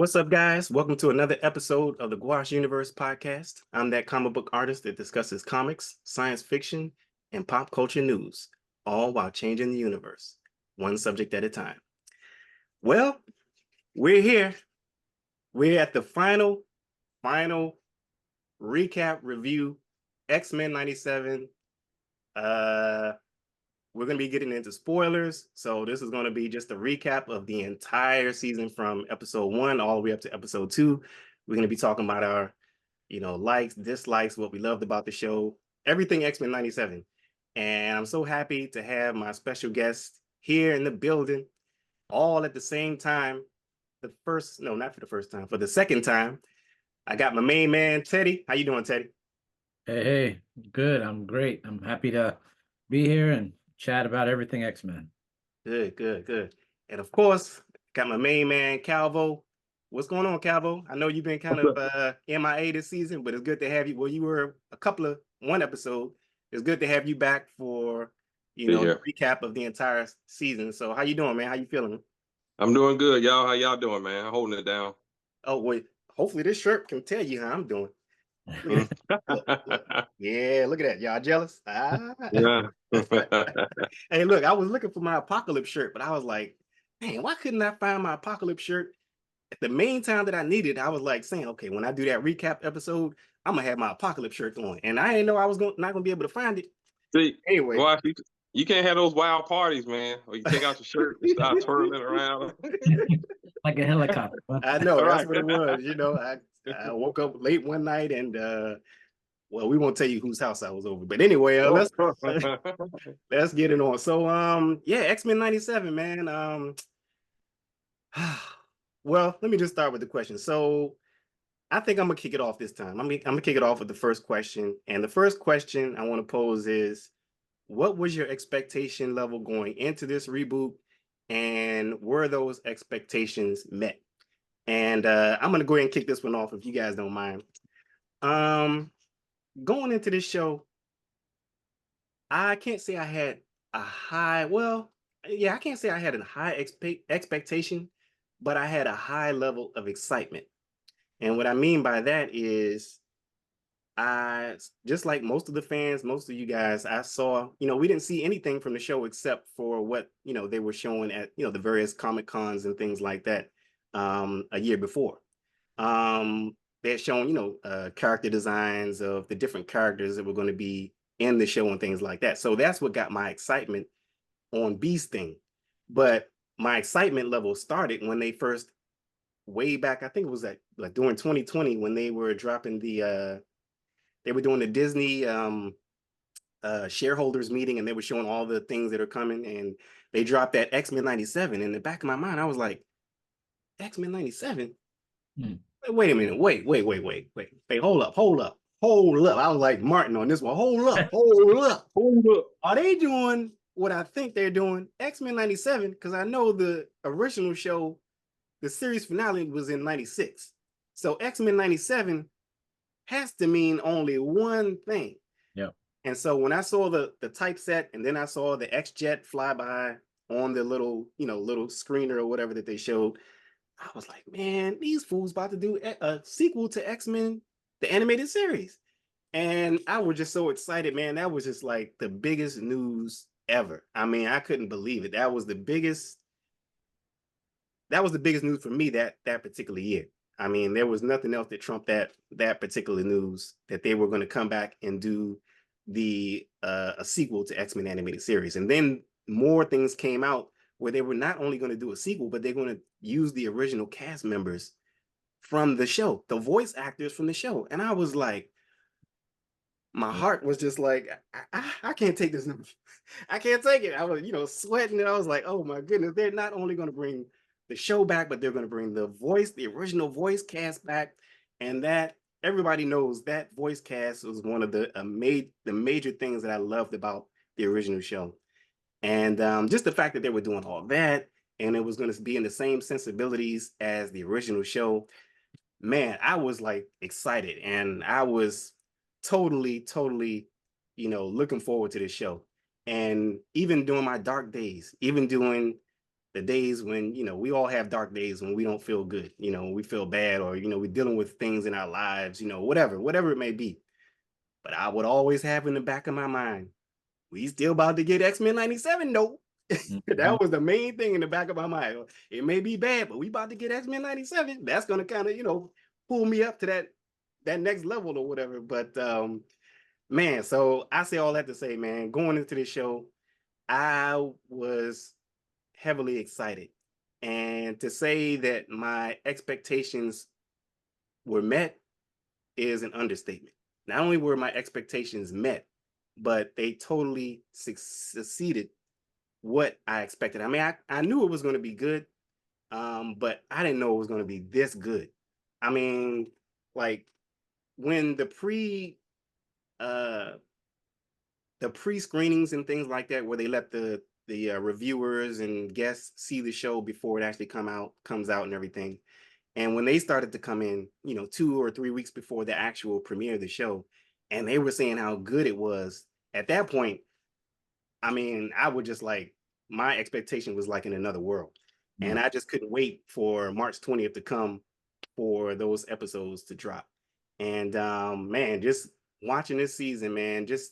What's up, guys? Welcome to another episode of the Gouache Universe podcast. I'm that comic book artist that discusses comics, science fiction, and pop culture news, all while changing the universe, one subject at a time. Well, we're here. We're at the final recap review, X-Men 97. We're going to be getting into spoilers. So this is going to be just a recap of the entire season from episode 1 all the way up to episode 2. We're going to be talking about our, likes, dislikes, what we loved about the show, everything X-Men 97. And I'm so happy to have my special guest here in the building all at the same time. Not for the first time, for the second time. I got my main man, Teddy. How you doing, Teddy? Hey, good. I'm great. I'm happy to be here and chat about everything X-Men. Good. And of course, got my main man, Calvo. What's going on, Calvo? I know you've been kind of MIA this season, but it's good to have you. Well, you were one episode. It's good to have you back for, the recap of the entire season. So how you doing, man? How you feeling? I'm doing good, y'all. How y'all doing, man? I'm holding it down. Oh, wait. Hopefully this shirt can tell you how I'm doing. Yeah, look at that. Y'all jealous? Yeah. Hey, look, I was looking for my Apocalypse shirt, but I was like, man, why couldn't I find my Apocalypse shirt at the main time that I needed? I was like saying, okay, when I do that recap episode, I'm gonna have my Apocalypse shirt on, and I didn't know I was not gonna be able to find it. See, Anyway, well, you can't have those wild parties, man. Or you take out your shirt and start twirling around like a helicopter. I know All that's right. what it was. I woke up late one night and well, we won't tell you whose house I was over, but anyway, let's get it on. So, yeah, X-Men 97, man. Well, let me just start with the question. So, I think I'm gonna kick it off this time. I'm gonna kick it off with the first question, and the first question I want to pose is, what was your expectation level going into this reboot, and were those expectations met? And I'm gonna go ahead and kick this one off if you guys don't mind. Going into this show, I can't say I had a high, well, yeah, I can't say I had a high expectation, but I had a high level of excitement. And what I mean by that is I, just like most of the fans, most of you guys, I saw, we didn't see anything from the show except for what, they were showing at, the various Comic Cons and things like that a year before. They had shown, character designs of the different characters that were going to be in the show and things like that. So that's what got my excitement on Beast thing. But my excitement level started when they first, way back, I think it was like during 2020 when they were dropping they were doing the Disney shareholders meeting, and they were showing all the things that are coming, and they dropped that X-Men 97. In the back of my mind, I was like, X-Men 97? Wait a minute, wait, hold up. I was like Martin on this one. Hold up. Are they doing what I think they're doing? X-Men 97, because I know the original show, the series finale was in 96. So X-Men 97 has to mean only one thing. Yeah. And so when I saw the typeset, and then I saw the X-Jet fly by on the little screener or whatever that they showed, I was like, man, these fools about to do a sequel to X-Men, the animated series. And I was just so excited, man. That was just like the biggest news ever. I mean, I couldn't believe it. That was the biggest news for me that particular year. I mean, there was nothing else that trumped that particular news, that they were going to come back and do a sequel to X-Men animated series. And then more things came out where they were not only going to do a sequel, but they're going to use the original cast members from the show, the voice actors from the show. And I was like, my heart was just like, I can't take this. I can't take it. I was, sweating, and I was like, oh my goodness, they're not only going to bring the show back, but they're going to bring the original voice cast back. And that, everybody knows that voice cast was one of the major things that I loved about the original show. And just the fact that they were doing all that, and it was going to be in the same sensibilities as the original show, man, I was like excited, and I was totally, looking forward to this show. And even during my dark days, even during the days when, we all have dark days when we don't feel good, we feel bad, or, we're dealing with things in our lives, whatever it may be. But I would always have in the back of my mind, we still about to get X-Men 97, though. That was the main thing in the back of my mind. It may be bad, but we about to get X-Men 97. That's going to kind of, pull me up to that next level or whatever. But man, so I say all that to say, man, going into this show, I was heavily excited. And to say that my expectations were met is an understatement. Not only were my expectations met, but they totally succeeded what I expected. I mean, I knew it was going to be good, but I didn't know it was going to be this good. I mean, like when uh, the pre-screenings and things like that, where they let the reviewers and guests see the show before it actually comes out and everything. And when they started to come in, 2 or 3 weeks before the actual premiere of the show, and they were saying how good it was, at that point, I mean, I would just like, my expectation was like in another world. And I just couldn't wait for March 20th to come for those episodes to drop. And man, just watching this season, man, just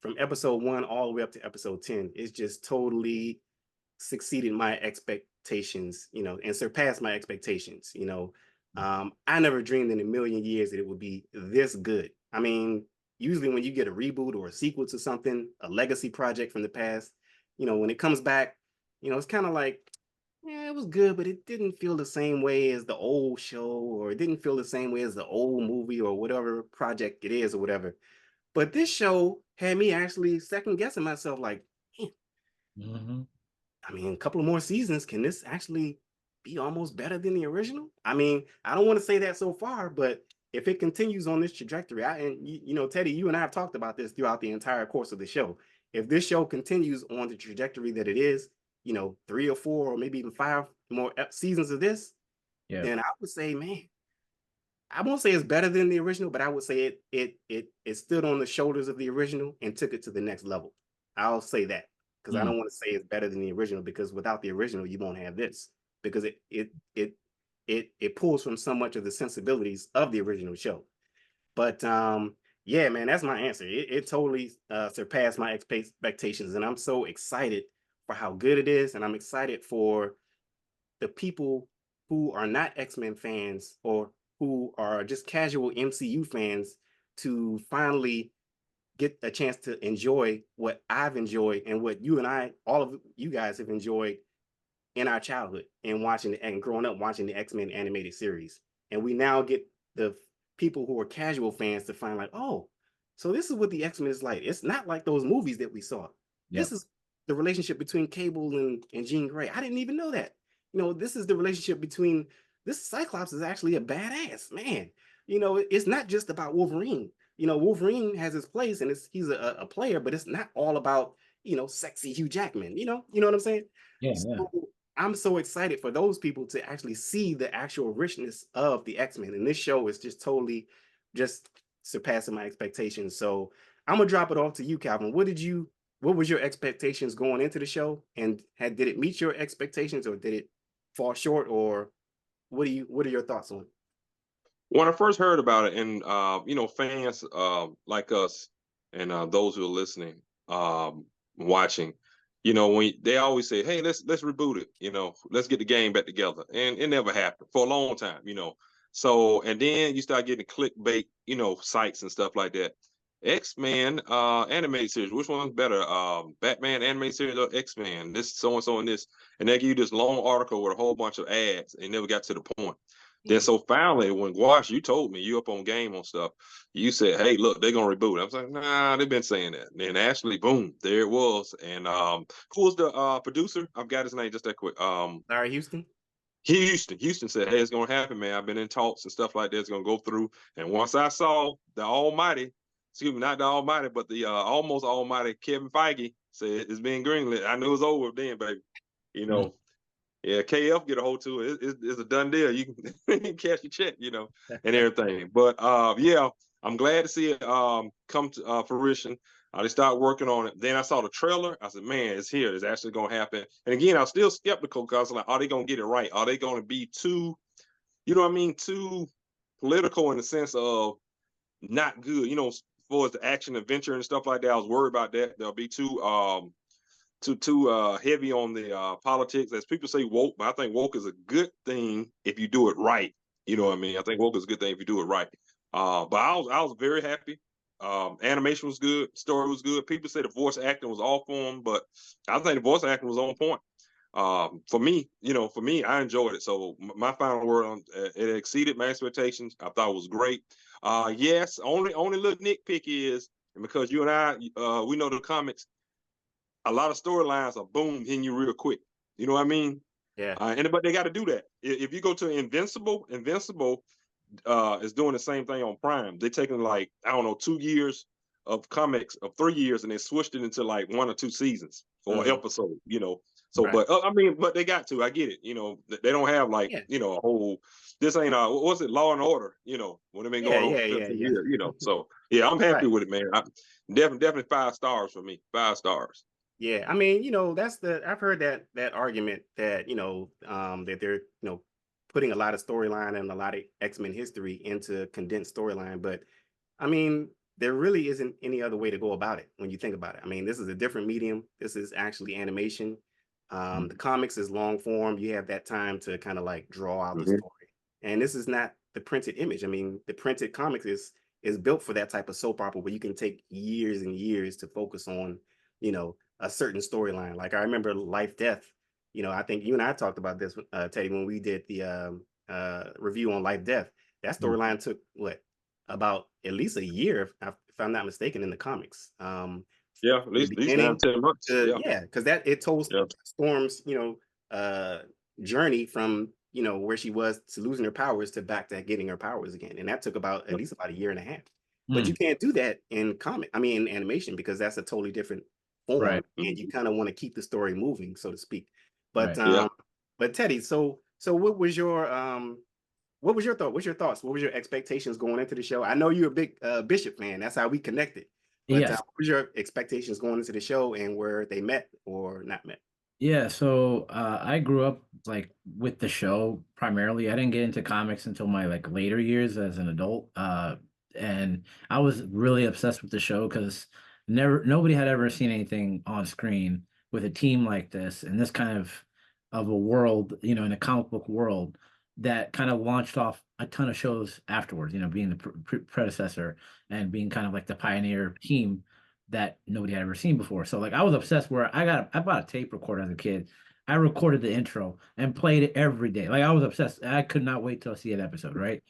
from episode 1 all the way up to episode 10, it's just totally succeeded my expectations, and surpassed my expectations. I never dreamed in a million years that it would be this good. I mean, usually when you get a reboot or a sequel to something, a legacy project from the past, when it comes back, it's kind of like, yeah, it was good, but it didn't feel the same way as the old show, or it didn't feel the same way as the old movie or whatever project it is or whatever. But this show had me actually second guessing myself, like, I mean, a couple of more seasons, can this actually be almost better than the original? I mean, I don't want to say that so far, but if it continues on this trajectory, Teddy, you and I have talked about this throughout the entire course of the show. If this show continues on the trajectory that it is, 3 or 4 or maybe even 5 more seasons of this, then I would say, man, I won't say it's better than the original, but I would say it stood on the shoulders of the original and took it to the next level. I'll say that, because I don't want to say it's better than the original, because without the original, you won't have this, because it pulls from so much of the sensibilities of the original show. But yeah, man, that's my answer. It totally surpassed my expectations, and I'm so excited for how good it is, and I'm excited for the people who are not X-Men fans, or who are just casual MCU fans, to finally get a chance to enjoy what I've enjoyed and what you and I, all of you guys, have enjoyed in our childhood and watching and growing up watching the X-Men animated series. And we now get the people who are casual fans to find like, oh, so this is what the X-Men is like. It's not like those movies that we saw. This is the relationship between Cable and Jean Grey. I didn't even know that. This is the relationship between, this Cyclops is actually a badass man. It's not just about Wolverine. Wolverine has his place, and he's a player, but it's not all about, sexy Hugh Jackman. You know what I'm saying? So I'm so excited for those people to actually see the actual richness of the X-Men. And this show is just totally just surpassing my expectations. So I'm gonna drop it off to you, Calvin. What was your expectations going into the show? And did it meet your expectations, or did it fall short? Or what are your thoughts on it? When I first heard about it, and fans like us and those who are listening, watching, when they always say, "Hey, let's reboot it," let's get the game back together, and it never happened for a long time. So, and then you start getting clickbait, sites and stuff like that. X-Men animated series, which one's better? Batman animated series or X-Men? This so and so and this, and they give you this long article with a whole bunch of ads, and never got to the point. Then so finally, when Guash, you told me, you up on game on stuff, you said, "Hey, look, they're gonna reboot." I was like, "Nah, they've been saying that." And then actually, boom, there it was. And who was the producer? I've got his name just that quick. Larry Houston. Houston said, "Hey, it's gonna happen, man. I've been in talks and stuff like that. It's gonna go through." And once I saw the Almighty, excuse me, not the Almighty, but the almost Almighty Kevin Feige said it's being greenlit, I knew it was over then, baby. Yeah, KF get a hold to it. It's a done deal. You can cash your check, and everything. But yeah, I'm glad to see it come to fruition. They started working on it. Then I saw the trailer. I said, man, it's here. It's actually going to happen. And again, I was still skeptical because I was like, are they going to get it right? Are they going to be too, you know what I mean, too political in the sense of not good, you know, as far as the action adventure and stuff like that? I was worried about that. They'll be too heavy on the politics. As people say woke, but I think woke is a good thing if you do it right. You know what I mean? I think woke is a good thing if you do it right. But I was very happy. Animation was good, story was good. People say the voice acting was off on, but I think the voice acting was on point. For me, I enjoyed it. So my final word on it exceeded my expectations. I thought it was great. Yes, only little nitpick is, and because you and I, we know the comics, a lot of storylines are boom hitting you real quick. You know what I mean? Yeah. But they got to do that. If you go to Invincible is doing the same thing on Prime. They're taking like, I don't know, 2 years of comics of 3 years, and they switched it into like 1 or 2 seasons or episode. You know, so Right. but they got to. I get it. You know, they don't have like a whole. This ain't what's it, Law and Order. You know, when they've been going on for 15 years. You know, so yeah, I'm happy with it, man. Definitely 5 stars for me. 5 stars. Yeah, I mean, I've heard that argument that, that they're, putting a lot of storyline and a lot of X-Men history into condensed storyline. But I mean, there really isn't any other way to go about it when you think about it. I mean, this is a different medium. This is actually animation. The comics is long form. You have that time to kind of like draw out the story. And this is not the printed image. I mean, the printed comics is built for that type of soap opera where you can take years and years to focus on, a certain storyline. Like I remember Life Death. I think you and I talked about this, Teddy, when we did the review on Life Death. That storyline took about at least a year, if I'm not mistaken, in the comics. At least 9-10 months. Because it told Storm's journey from where she was to losing her powers to back to getting her powers again, and that took at least about a year and a half. But you can't do that in animation, because that's a totally different form, Right. and you kind of want to keep the story moving, so to speak. But but Teddy, so what was your thought? What's your thoughts? What was your expectations going into the show? I know you're a big Bishop fan. That's how we connected. But what was your expectations going into the show, and where they met or not met? Yeah, so I grew up like with the show primarily. I didn't get into comics until my like later years as an adult. And I was really obsessed with the show because nobody had ever seen anything on screen with a team like this and this kind of a world, in a comic book world that kind of launched off a ton of shows afterwards, being the predecessor and being kind of like the pioneer team that nobody had ever seen before. So like I was obsessed where I bought a tape recorder as a kid. I recorded the intro and played it every day. Like I was obsessed. I could not wait till I see an episode, right?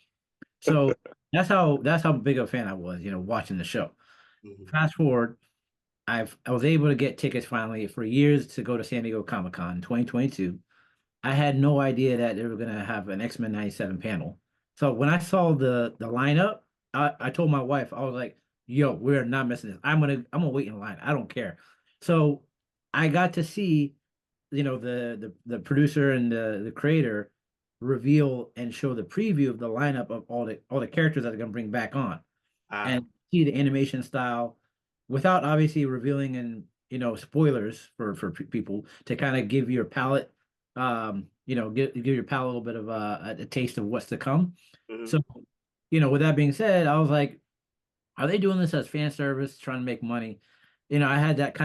So that's how big of a fan I was, watching the show. Fast forward, I was able to get tickets finally for years to go to San Diego Comic-Con 2022. I had no idea that they were gonna have an X-Men 97 panel. So when I saw the lineup, I told my wife, I was like, yo, we're not missing this. I'm gonna wait in line. I don't care. So I got to see, the producer and the creator reveal and show the preview of the lineup of all the characters that they're gonna bring back on, and see the animation style without obviously revealing and spoilers for people to kind of give your palate give your palate a little bit of a taste of what's to come. So with that being said, I was like, are they doing this as fan service, trying to make money? I had that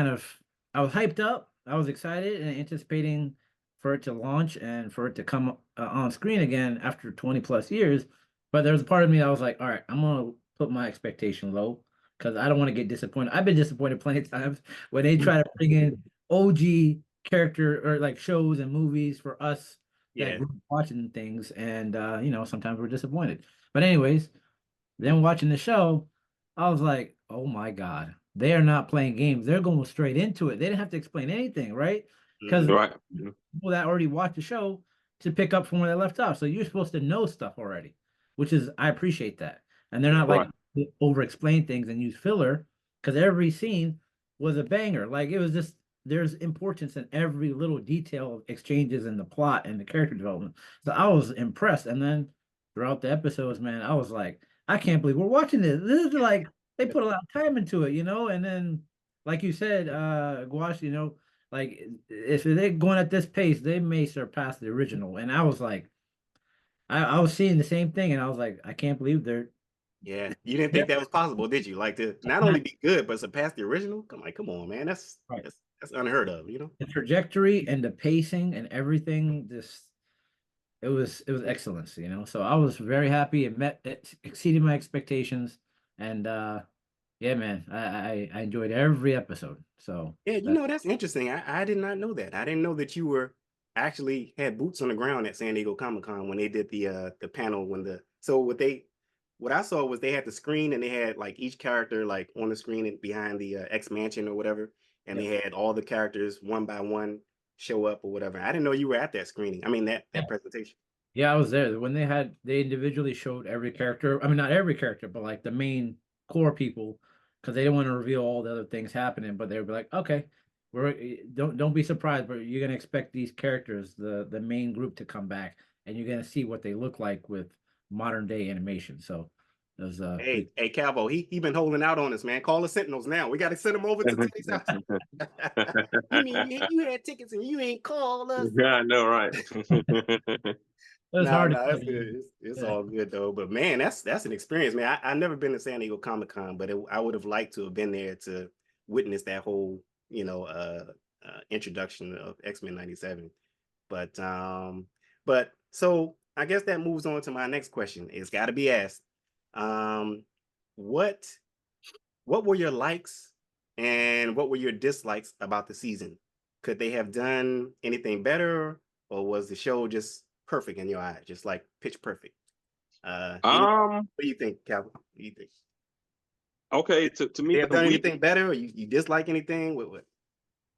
I was hyped up, I was excited and anticipating for it to launch and for it to come on screen again after 20 plus years. But there's a part of me I was like, all right, I'm gonna put my expectation low because I don't want to get disappointed. I've been disappointed plenty of times when they try to bring in OG character or like shows and movies for us that grew up watching things, and sometimes we're disappointed. But anyways, then watching the show, I was like, oh my God, they are not playing games. They're going straight into it. They didn't have to explain anything, right? Because people that already watched the show to pick up from where they left off. So you're supposed to know stuff already, which is, I appreciate that. And they're not like over explain things and use filler, because every scene was a banger. Like it was just, there's importance in every little detail of exchanges in the plot and the character development. So I was impressed. And then throughout the episodes, man, I was like, I can't believe we're watching this. This is like they put a lot of time into it, and then like you said, Gouache, like if they're going at this pace, they may surpass the original. And I was like, I was seeing the same thing, and I was like, I can't believe Yeah, you didn't they're think that was possible, did you? Like to not only be good but surpass the original. Come on, man. That's right. that's that's unheard of, you know. The trajectory and the pacing and everything, just it was excellence, So I was very happy. It exceeded my expectations, and yeah, man, I enjoyed every episode. So Yeah, that that's interesting. I did not know that. I didn't know that you were actually had boots on the ground at San Diego Comic-Con when they did the panel what I saw was they had the screen and they had like each character like on the screen and behind the X Mansion or whatever, and yeah, they had all the characters one by one show up or whatever. I didn't know you were at that screening. I mean yeah, that presentation. yeah, I was there when they individually showed every character. I mean, not every character, but like the main core people, because they didn't want to reveal all the other things happening. But they would be like, okay, don't be surprised, but you're gonna expect these characters, the main group, to come back, and you're gonna see what they look like with modern day animation. So it was pretty. Hey, Calvo, he been holding out on us, man. Call the Sentinels now. We got to send them over to Teddy's house. You mean you had tickets and you ain't called us? Yeah, I know, right? It was No, hard no, to it's good. It's yeah. all good though. But man, that's an experience, man. I never been to San Diego Comic Con, but I would have liked to have been there to witness that whole, introduction of X-Men '97. But so I guess that moves on to my next question. It's got to be asked. Um, what what were your likes and what were your dislikes about the season? Could they have done anything better, or was the show just perfect in your eyes, just like pitch perfect? What do you think, Calvin? What do you think? Okay, to They me, have done anything better, or you dislike anything? What?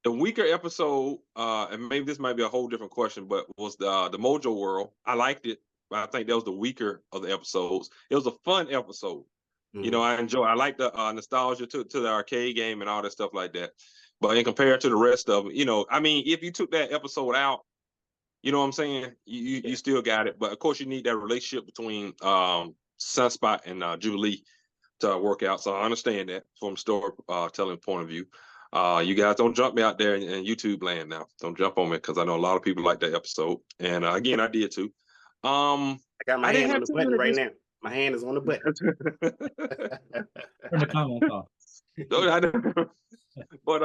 the weaker episode, and maybe this might be a whole different question, but was the Mojo World. I liked it, but I think that was the weaker of the episodes. It was a fun episode. Mhm. I like the nostalgia to the arcade game and all that stuff like that. But in compared to the rest of it, I mean, if you took that episode out, you know what I'm saying? You still got it. But of course, you need that relationship between Sunspot and Jubilee to work out. So I understand that from storytelling point of view. You guys don't jump me out there in YouTube land now. Don't jump on me because I know a lot of people like that episode. And again, I did too. I got my I didn't hand on have the too button many right now. My hand is on the button. Turn the comments off. But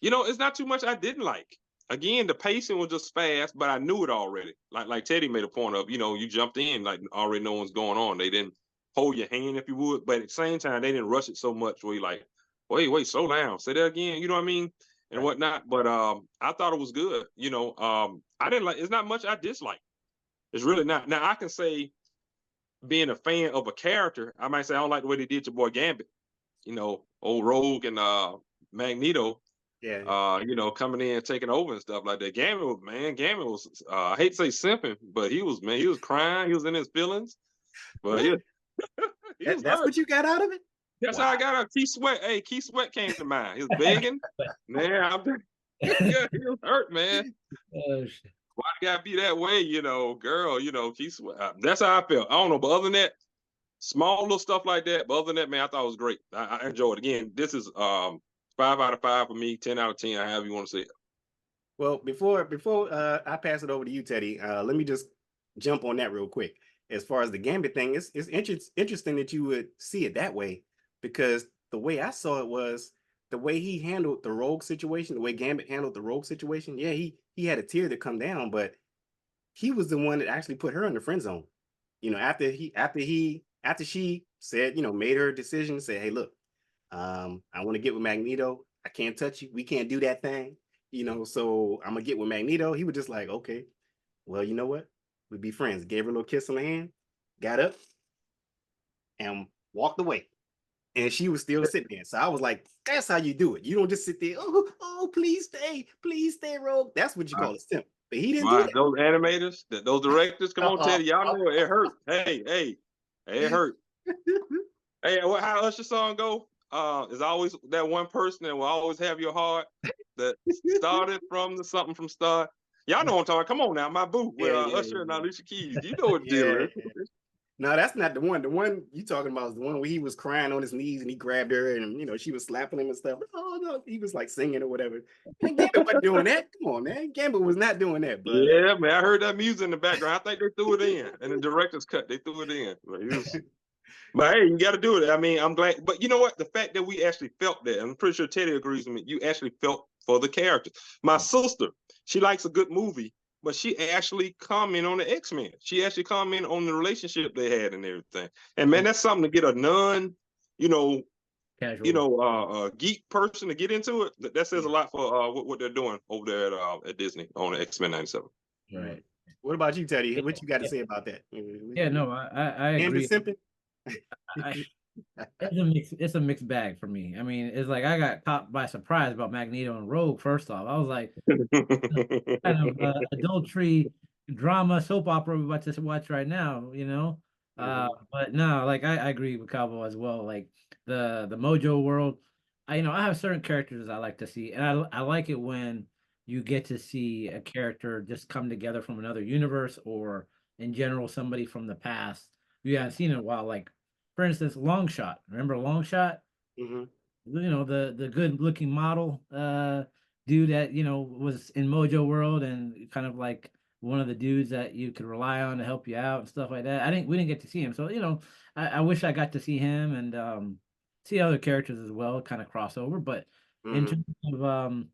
it's not too much I didn't like. Again, the pacing was just fast, but I knew it already. Like Teddy made a point of, you jumped in like already know what's going on. They didn't hold your hand if you would, but at the same time, they didn't rush it so much where you're like, wait, slow down, say that again. You know what I mean? And Right. whatnot. But I thought it was good. I didn't like. It's not much I dislike. It's really not. Now I can say, being a fan of a character, I might say I don't like the way they did your boy Gambit. Old Rogue and Magneto, Yeah. coming in and taking over and stuff like that. Gambit was I hate to say simping, but he was crying, he was in his feelings, but What? he was That's hurt. what you got out of it? That's Wow. how I got out. Keith Sweat. Hey, Keith Sweat came to mind. He was begging. Man, yeah, he was hurt, man. Oh, shit. Why you gotta be that way, girl? Keith Sweat. That's how I felt. I don't know, but other than that, small little stuff like that. But other than that, man, I thought it was great. I enjoyed it. Again, this is 5 out of 5 for me, 10 out of 10, however you want to say it. Well, before I pass it over to you, Teddy, let me just jump on that real quick. As far as the Gambit thing, it's interesting that you would see it that way, because the way I saw it was the way he handled the Rogue situation, the way Gambit handled the Rogue situation. Yeah, he had a tear to come down, but he was the one that actually put her in the friend zone. After she said, made her decision, said, "Hey, look, I want to get with Magneto. I can't touch you. We can't do that thing. So I'm gonna get with Magneto." He was just like, "Okay, well, you know what? We'd be friends." Gave her a little kiss on the hand, got up, and walked away. And she was still sitting there. So I was like, "That's how you do it. You don't just sit there. Oh, please stay, Rogue." That's what you call a simp. But he didn't do Wow, that. those animators, those directors, come on, Teddy, y'all know it hurt. Hey, it hurt. Hey, how Usher song go? Is always that one person that will always have your heart that started from the something from start. Y'all know what I'm talking. Come on now, my boo with Yeah, Usher and Alicia Keys. You know what the deal yeah, is. No, that's not the one. The one you talking about is the one where he was crying on his knees and he grabbed her and she was slapping him and stuff. Oh no, he was like singing or whatever. And Gambit wasn't doing that. Come on, man. Gambit was not doing that, but Yeah, man, I heard that music in the background. I think they threw it in, and the director's cut. They threw it in. But hey, you got to do it. I mean, I'm glad. But you know what? The fact that we actually felt that, I'm pretty sure Teddy agrees with me. You actually felt for the characters. My sister, she likes a good movie, but she actually commented on the X-Men. She actually commented on the relationship they had and everything. And man, that's something to get a you know, Casual. geek person to get into it. That says a lot for what they're doing over there at Disney on the X-Men '97. Right. What about you, Teddy? What you got to say about that? Yeah, no, I agree. Simping? I, it's a mixed bag for me. I mean, it's like I got caught by surprise about Magneto and Rogue. First off, I was like, kind of adultery drama soap opera we're about to watch right now, But no, like I agree with Cabo as well. Like the Mojo world, I have certain characters I like to see, and I like it when you get to see a character just come together from another universe, or in general somebody from the past you haven't seen in a while. Like for instance, Longshot. Remember Longshot? Mm-hmm. The good looking model dude that was in Mojo World and kind of like one of the dudes that you could rely on to help you out and stuff like that. We didn't get to see him, so I wish I got to see him and see other characters as well, kind of crossover. But in terms of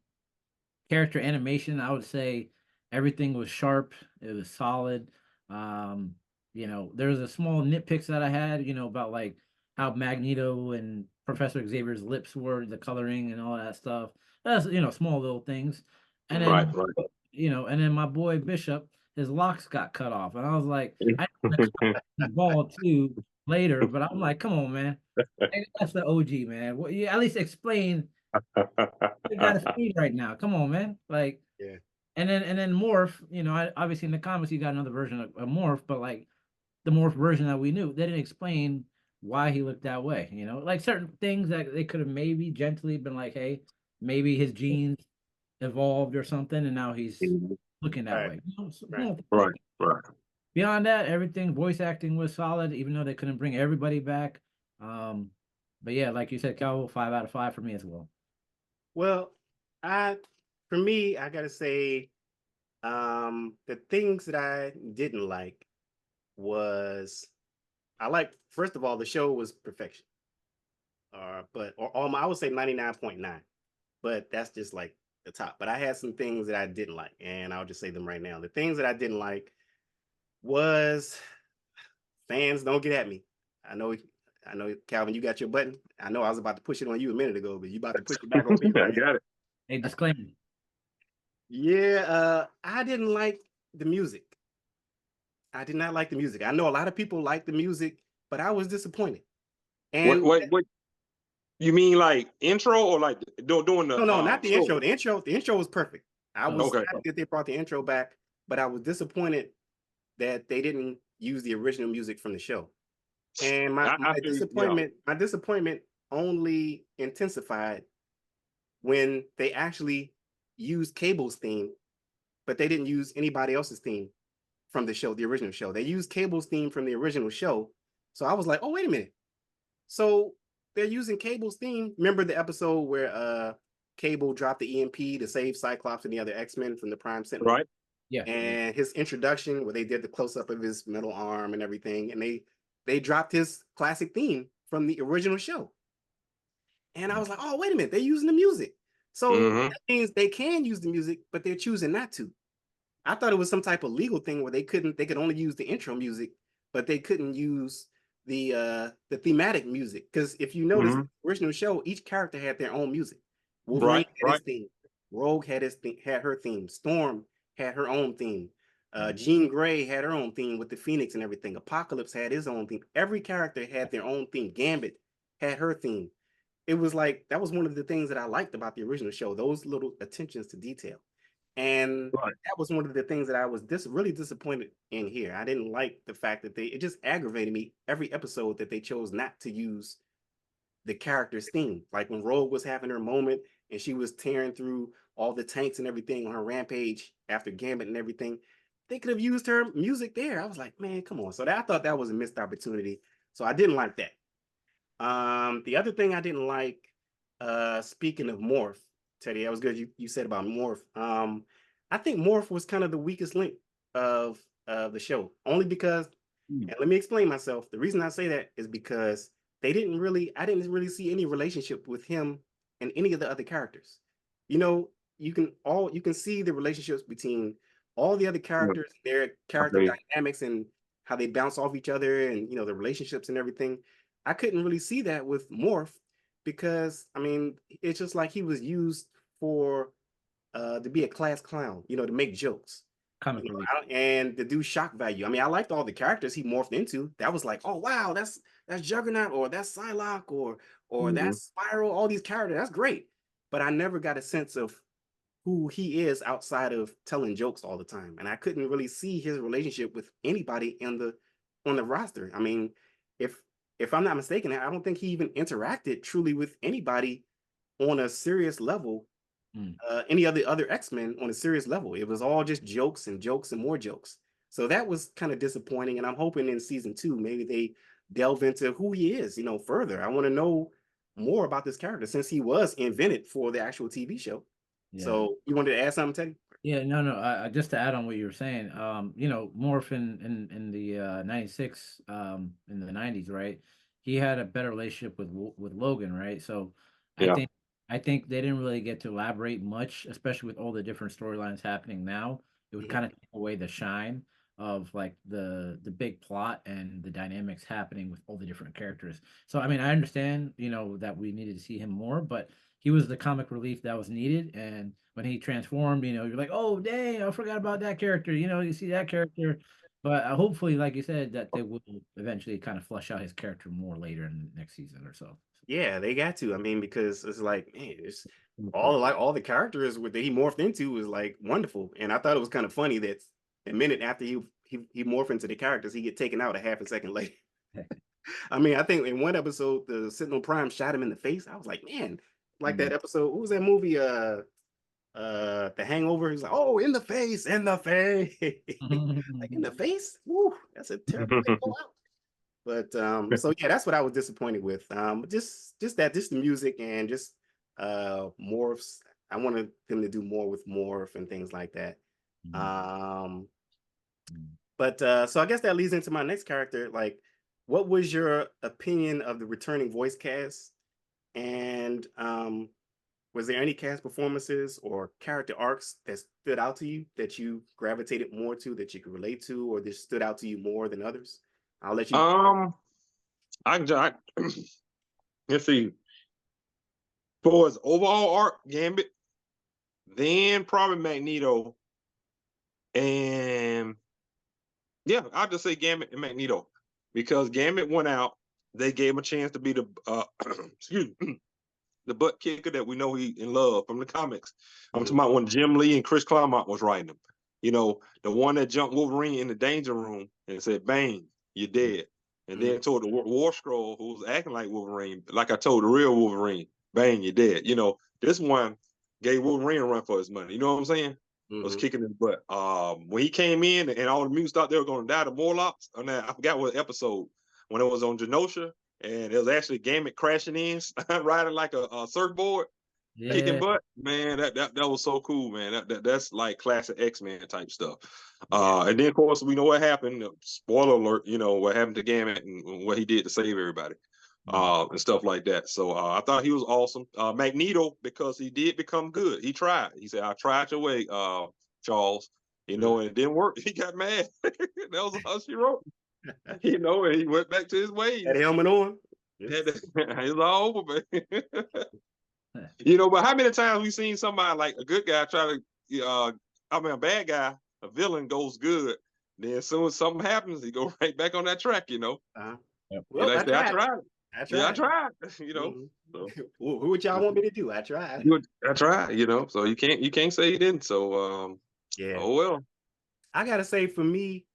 character animation, I would say everything was sharp, it was solid. um there's a small nitpicks that I had, about like how Magneto and Professor Xavier's lips were, the coloring and all that stuff. That's small little things. And Right, then right. and then my boy Bishop, his locks got cut off, and I was like, I the ball too later, but I'm like, come on, man. Hey, that's the OG, man. Well, you at least explain. You got to speed right now. Come on, man. Like, Yeah. and then Morph, obviously in the comics you got another version of Morph, but like the Morph version that we knew, they didn't explain why he looked that way. Like certain things that they could have maybe gently been like, hey, maybe his genes evolved or something, and now he's looking that Right. way. Right. Right, right. Beyond that, everything voice acting was solid, even though they couldn't bring everybody back. But yeah, like you said, Cal, 5 out of 5 for me as well. Well, for me, I gotta say, the things that I didn't like was first of all, the show was perfection. I would say 99.9, but that's just like the top. But I had some things that I didn't like, and I'll just say them right now. The things that I didn't like was fans don't get at me. I know, Calvin, you got your button. I know I was about to push it on you a minute ago, but you about to push it back on me, I right? got it. Hey, disclaimer. Yeah, I didn't like the music. I did not like the music. I know a lot of people like the music, but I was disappointed. And What you mean, like intro or like doing the no, not the story? intro. The intro was perfect. I was Okay. happy that they brought the intro back, but I was disappointed that they didn't use the original music from the show. And my I feel yeah. disappointment only intensified when they actually used Cable's theme, but they didn't use anybody else's theme from the show, the original show. They used Cable's theme from the original show. So I was like, oh, wait a minute. So they're using Cable's theme. Remember the episode where Cable dropped the EMP to save Cyclops and the other X-Men from the Prime Sentinel? Right. Yeah. And his introduction, where they did the close-up of his metal arm and everything, and they dropped his classic theme from the original show. And I was like, oh, wait a minute, they're using the music. So that means they can use the music, but they're choosing not to. I thought it was some type of legal thing where they could only use the intro music, but they couldn't use the thematic music. Because if you notice, the original show, each character had their own music. Wolverine had his theme. Rogue had her theme. Storm had her own theme. Jean Grey had her own theme with the Phoenix and everything. Apocalypse had his own theme. Every character had their own theme. Gambit had her theme. It was like that was one of the things that I liked about the original show, those little attentions to detail. And that was one of the things that I was really disappointed in here. I didn't like the fact that it just aggravated me every episode that they chose not to use the character's theme. Like when Rogue was having her moment and she was tearing through all the tanks and everything on her rampage after Gambit and everything. they could have used her music there. I was like, man, come on. So I thought that was a missed opportunity. So I didn't like that. The other thing I didn't like, speaking of Morph, Teddy, that was good. You said about Morph. I think Morph was kind of the weakest link of the show, only because, and let me explain myself. The reason I say that is because I didn't really see any relationship with him and any of the other characters. You know, you can see the relationships between all the other characters, their character Okay. dynamics, and how they bounce off each other, and the relationships and everything. I couldn't really see that with Morph because I mean it's just like he was used for to be a class clown, to make jokes. Comic relief. And to do shock value. I mean, I liked all the characters he morphed into. That was like, oh wow, that's Juggernaut, or that's Psylocke, or Mhm. that's Spiral. All these characters, that's great. But I never got a sense of who he is outside of telling jokes all the time, and I couldn't really see his relationship with anybody on the roster. I mean, if I'm not mistaken, I don't think he even interacted truly with anybody on a serious level, any of the other X-Men on a serious level. It was all just jokes and jokes and more jokes. So that was kind of disappointing. And I'm hoping in season 2, maybe they delve into who he is, further. I want to know more about this character since he was invented for the actual TV show. Yeah. So you wanted to add something, Teddy? Yeah, no. Just to add on what you were saying, Morph in the 96, in the 90s, right? He had a better relationship with Logan, right? So I Yeah. think I think they didn't really get to elaborate much, especially with all the different storylines happening now. It would kind of take away the shine of like the big plot and the dynamics happening with all the different characters. So I mean, I understand, that we needed to see him more, but he was the comic relief that was needed. And when he transformed, you're like, oh dang, I forgot about that character. You see that character, but hopefully, like you said, that they will eventually kind of flush out his character more later in the next season or so. Yeah, they got to. I mean, because it's like, man, it's Mhm. all the characters that he morphed into was like wonderful. And I thought it was kind of funny that a minute after he morphed into the characters, he get taken out a half a second later. I mean, I think in one episode, the Sentinel Prime shot him in the face. I was like, man, like that episode. What was that movie? The Hangover. He's like, oh, in the face, in the face, like in the face. Woo, that's a terrible way to go out. But so yeah, that's what I was disappointed with. Just the music and just morphs. I wanted them to do more with morph and things like that. Um, but so I guess that leads into my next character. Like, what was your opinion of the returning voice cast? And was there any cast performances or character arcs that stood out to you that you gravitated more to, that you could relate to, or that stood out to you more than others? I'll let you. I let's see. For his overall arc, Gambit, then probably Magneto, and yeah, I'll just say Gambit and Magneto, because Gambit went out. They gave him a chance to be the excuse me, the butt kicker that we know he in love from the comics. I'm talking about when Jim Lee and Chris Claremont was writing him. The one that jumped Wolverine in the danger room and said, "Bang, you're dead." And then told the War Scroll, who was acting like Wolverine, like I told the real Wolverine, "Bang, you're dead." This one gave Wolverine a run for his money. You know what I'm saying? Was kicking his butt. When he came in and all the mutants thought they were going to die, the Morlocks, I forgot what episode, when it was on Genosha, and it was actually Gambit crashing in, riding like a surfboard, kicking Yeah. butt. Man, that was so cool, man. That's like classic X-Men type stuff. Yeah. And then of course we know what happened. Spoiler alert, what happened to Gambit and what he did to save everybody. And stuff like that. So I thought he was awesome. Magneto, because he did become good. He tried. He said, "I tried your way, Charles." And it didn't work. He got mad. That was how she wrote. And he went back to his ways. That helmet on. It's all over, man. But how many times we seen somebody like a good guy try to, a bad guy, a villain goes good. Then as soon as something happens, he go right back on that track, Uh-huh. Yep. And Well, I I say, I tried. tried. I Yeah, I tried. tried, So Who would y'all want me to do? I tried. I tried, So you can't say you didn't. So Yeah. oh well. I gotta say, for me,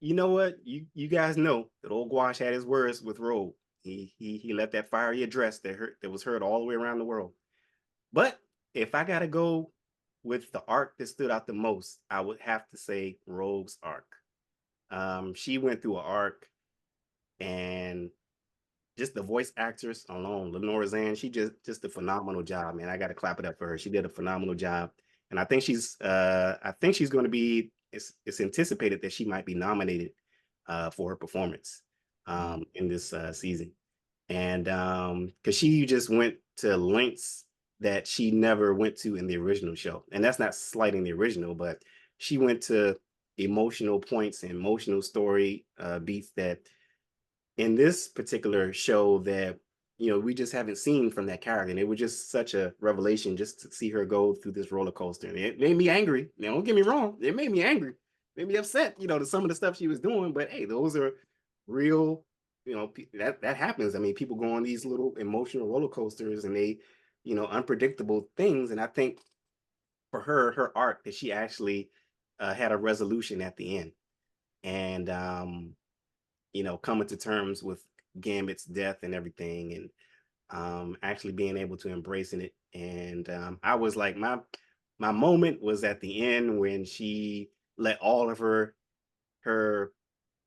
you know what? You guys know that old Gouache had his words with Rogue. He left that fiery address that was heard all the way around the world. But if I gotta go with the arc that stood out the most, I would have to say Rogue's arc. She went through an arc, and just the voice actress alone, Lenore Zan, she just a phenomenal job, man. I got to clap it up for her. She did a phenomenal job, and I think she's going to be. It's anticipated that she might be nominated for her performance in this season, and because she just went to lengths that she never went to in the original show, and that's not slighting the original, but she went to emotional points and emotional story beats that in this particular show that we just haven't seen from that character, and it was just such a revelation just to see her go through this roller coaster. And it made me angry. Now, don't get me wrong, it made me angry, made me upset, to some of the stuff she was doing. But hey, those are real. That happens. I mean, people go on these little emotional roller coasters, and they, unpredictable things. And I think for her arc, that she actually had a resolution at the end, and coming to terms with Gambit's death and everything, and actually being able to embracing it. And I was like, my moment was at the end when she let all of her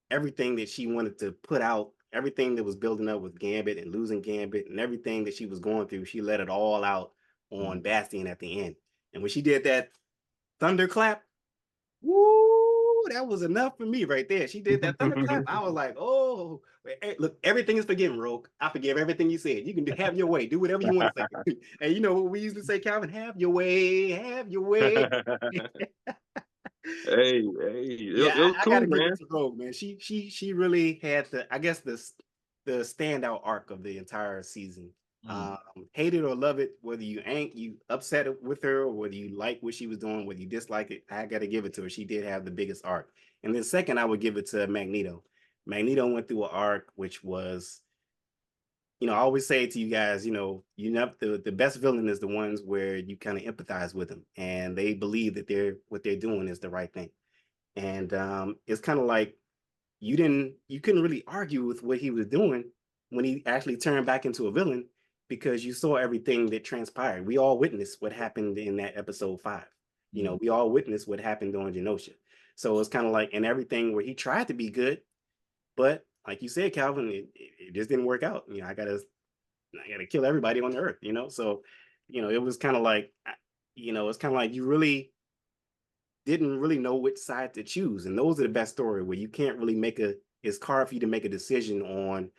everything that she wanted to put out, everything that was building up with Gambit and losing Gambit and everything that she was going through, she let it all out on Bastion at the end. And when she did that thunderclap, woo, that was enough for me right there. She did that thunderclap. I was like, oh, look, everything is forgiven, Rogue. I forgive everything you said. You can have your way. Do whatever you want to say. And you know what we used to say, Calvin? Have your way. Have your way. Hey, it Yeah, was I cool, gotta give man. it to Rogue, man. She really had I guess the standout arc of the entire season. Hate it or love it, whether you upset with her, or whether you like what she was doing, whether you dislike it, I gotta give it to her. She did have the biggest arc. And then second, I would give it to Magneto. Magneto went through an arc which was, I always say to you guys, the best villain is the ones where you kind of empathize with them and they believe that what they're doing is the right thing. And it's kind of like you couldn't really argue with what he was doing when he actually turned back into a villain, because you saw everything that transpired. We all witnessed what happened in that episode 5. We all witnessed what happened on Genosha. So it's kind of like, and everything where he tried to be good, but like you said, Calvin, it just didn't work out. I gotta kill everybody on the earth. So it was kind of like, it's kind of like you really didn't really know which side to choose. And those are the best story where you can't really it's hard for you to make a decision on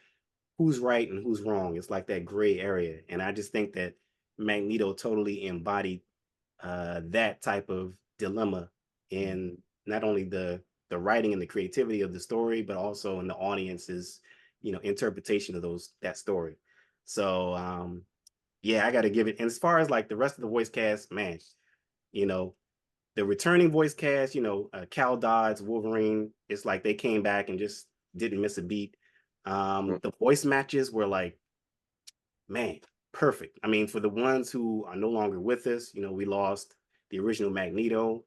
who's right and who's wrong. It's like that gray area. And I just think that Magneto totally embodied that type of dilemma in not only the writing and the creativity of the story, but also in the audience's, interpretation of that story. So yeah, I gotta give it. And as far as like the rest of the voice cast, man, you know, the returning voice cast, Cal Dodds, Wolverine, it's like they came back and just didn't miss a beat. The voice matches were like, man, perfect. I mean, for the ones who are no longer with us, we lost the original Magneto,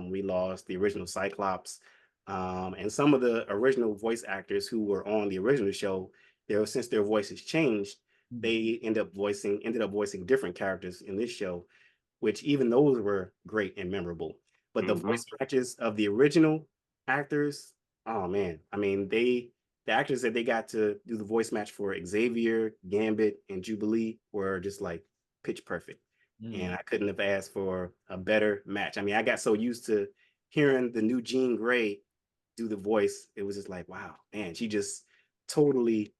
we lost the original Cyclops, and some of the original voice actors who were on the original show, since their voices changed, they ended up voicing different characters in this show, which even those were great and memorable. But the voice matches of the original actors, oh man, I mean, the actors that they got to do the voice match for Xavier, Gambit, and Jubilee were just like pitch perfect. And I couldn't have asked for a better match. I mean, I got so used to hearing the new Jean Grey do the voice. It was just like, wow, man, she just totally,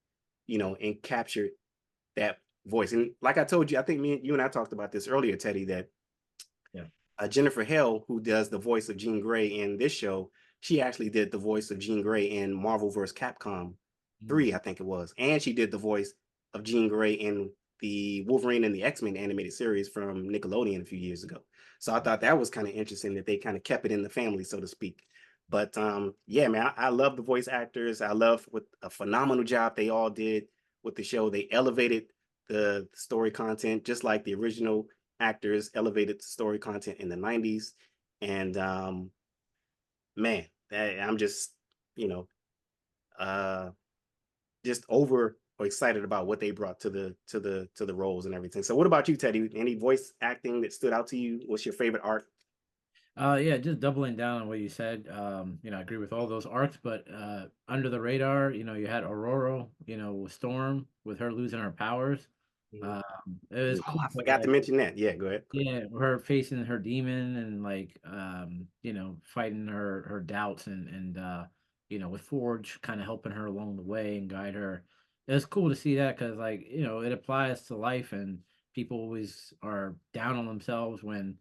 and captured that voice. And like I told you, I think you and I talked about this earlier, Teddy, that Jennifer Hale, who does the voice of Jean Grey in this show, she actually did the voice of Jean Grey in Marvel vs. Capcom 3, I think it was. And she did the voice of Jean Grey in the Wolverine and the X-Men animated series from Nickelodeon a few years ago. So I thought that was kind of interesting that they kind of kept it in the family, so to speak. But yeah, man, I love the voice actors. I love what a phenomenal job they all did with the show. They elevated the story content, just like the original actors elevated the story content in the 90s. And I'm just, you know, just excited about what they brought to the roles and everything. So what about you, Teddy? Any voice acting that stood out to you? What's your favorite arc? Yeah, just doubling down on what you said. I agree with all those arcs, but under the radar, you had Aurora, with Storm, with her losing her powers. Um, it was Oh, cool. I forgot to mention that. Yeah, go ahead. Yeah, her facing her demon and like fighting her doubts and with Forge kind of helping her along the way and guide her. It's cool to see that because it applies to life and people always are down on themselves when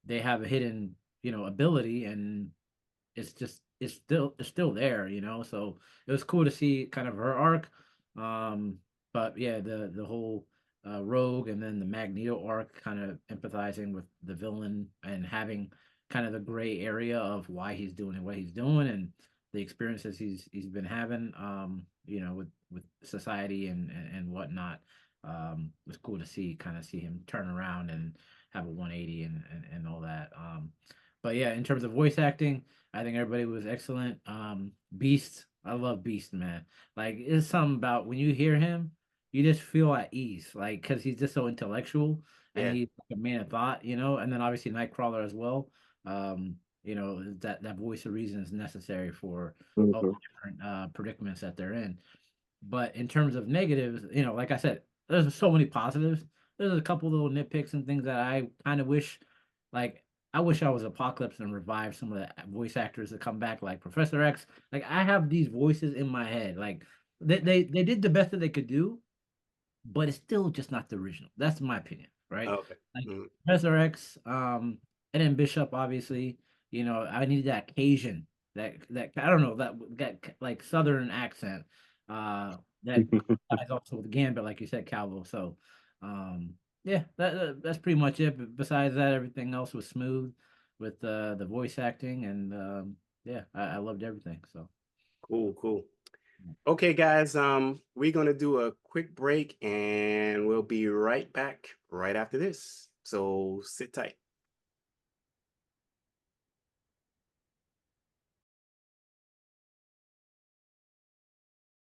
they have a hidden, ability and it's still there. So it was cool to see kind of her arc. But yeah, the whole Rogue and then the Magneto arc, kind of empathizing with the villain and having kind of the gray area of why he's doing what he's doing and the experiences he's been having, with society and whatnot. It was cool to see him turn around and have a 180 and all that. But yeah, in terms of voice acting, I think everybody was excellent. Beast, I love Beast, man. Like, it's something about when you hear him, you just feel at ease, like, because he's just so intellectual and Yeah. he's like a man of thought. And then obviously Nightcrawler as well. That voice of reason is necessary for all the Mhm. different predicaments that they're in. But in terms of negatives, like I said, there's so many positives. There's a couple little nitpicks and things that I kind of wish, like, I wish I was Apocalypse and revive some of the voice actors that come back, like Professor X. Like, I have these voices in my head. Like, they did the best that they could do, but it's still just not the original. That's my opinion, right? Okay. Like Mhm. Professor X, and then Bishop, obviously. I need that Cajun, that I don't know, that like Southern accent, that ties also with Gambit, like you said, Calvo. So, yeah, that's pretty much it. But besides that, everything else was smooth with the voice acting, and yeah, I loved everything. So. Cool, cool. Okay, guys, we're gonna do a quick break and we'll be right back right after this. So sit tight.